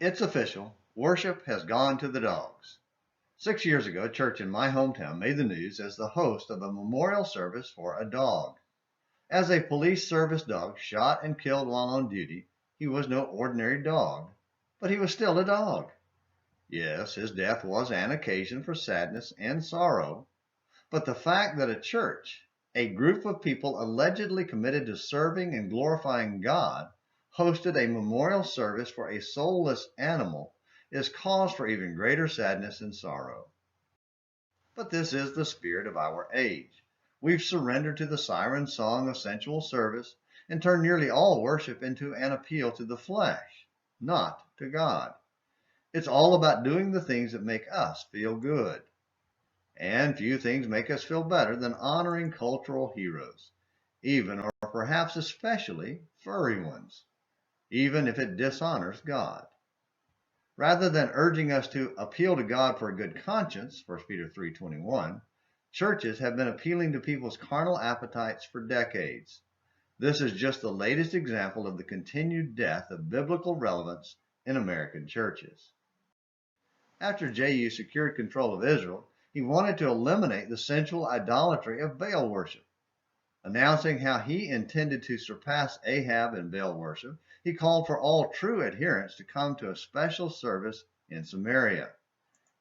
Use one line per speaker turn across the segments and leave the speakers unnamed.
It's official. Worship has gone to the dogs. 6 years ago, a church in my hometown made the news as the host of a memorial service for a dog. As a police service dog shot and killed while on duty, he was no ordinary dog, but he was still a dog. Yes, his death was an occasion for sadness and sorrow, but the fact that a church, a group of people allegedly committed to serving and glorifying God, hosted a memorial service for a soulless animal is cause for even greater sadness and sorrow. But this is the spirit of our age. We've surrendered to the siren song of sensual service and turned nearly all worship into an appeal to the flesh, not to God. It's all about doing the things that make us feel good. And few things make us feel better than honoring cultural heroes, even or perhaps especially furry ones, even if it dishonors God. Rather than urging us to appeal to God for a good conscience, 1 Peter 3:21, churches have been appealing to people's carnal appetites for decades. This is just the latest example of the continued death of biblical relevance in American churches. After Jehu secured control of Israel, he wanted to eliminate the sensual idolatry of Baal worship. Announcing how he intended to surpass Ahab in Baal worship, he called for all true adherents to come to a special service in Samaria.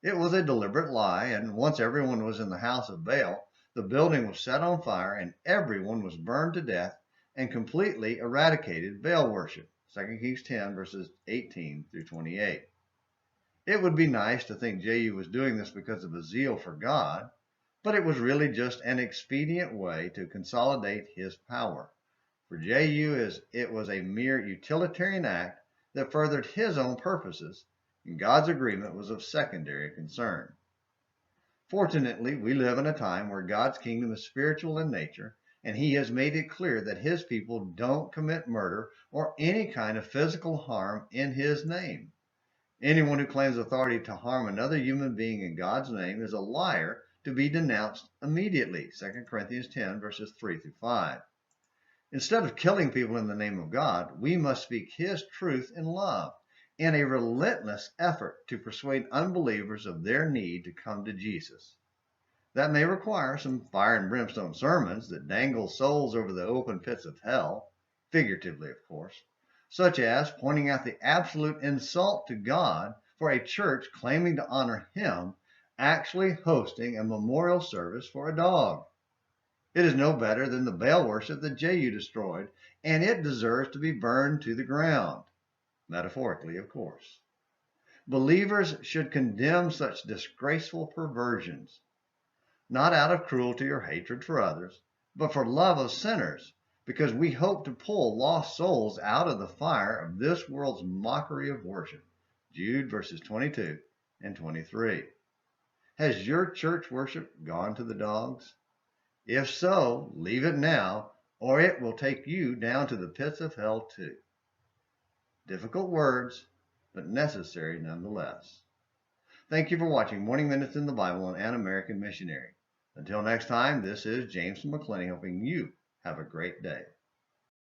It was a deliberate lie, and once everyone was in the house of Baal, the building was set on fire and everyone was burned to death and completely eradicated Baal worship. 2 Kings 10 verses 18 through 28. It would be nice to think Jehu was doing this because of a zeal for God, but it was really just an expedient way to consolidate his power. For Jehu, it was a mere utilitarian act that furthered his own purposes, and God's agreement was of secondary concern. Fortunately, we live in a time where God's kingdom is spiritual in nature, and he has made it clear that his people don't commit murder or any kind of physical harm in his name. Anyone who claims authority to harm another human being in God's name is a liar to be denounced immediately, 2 Corinthians 10 verses 3 through 5. Instead of killing people in the name of God, we must speak his truth in love in a relentless effort to persuade unbelievers of their need to come to Jesus. That may require some fire and brimstone sermons that dangle souls over the open pits of hell, figuratively of course, such as pointing out the absolute insult to God for a church claiming to honor him actually hosting a memorial service for a dog. It is no better than the Baal worship that Jehu destroyed, and it deserves to be burned to the ground, metaphorically, of course. Believers should condemn such disgraceful perversions, not out of cruelty or hatred for others, but for love of sinners, because we hope to pull lost souls out of the fire of this world's mockery of worship. Jude verses 22 and 23. Has your church worship gone to the dogs? If so, leave it now, or it will take you down to the pits of hell too. Difficult words, but necessary nonetheless. Thank you for watching Morning Minutes in the Bible on An American Missionary. Until next time, this is James McClenny helping you have a great day.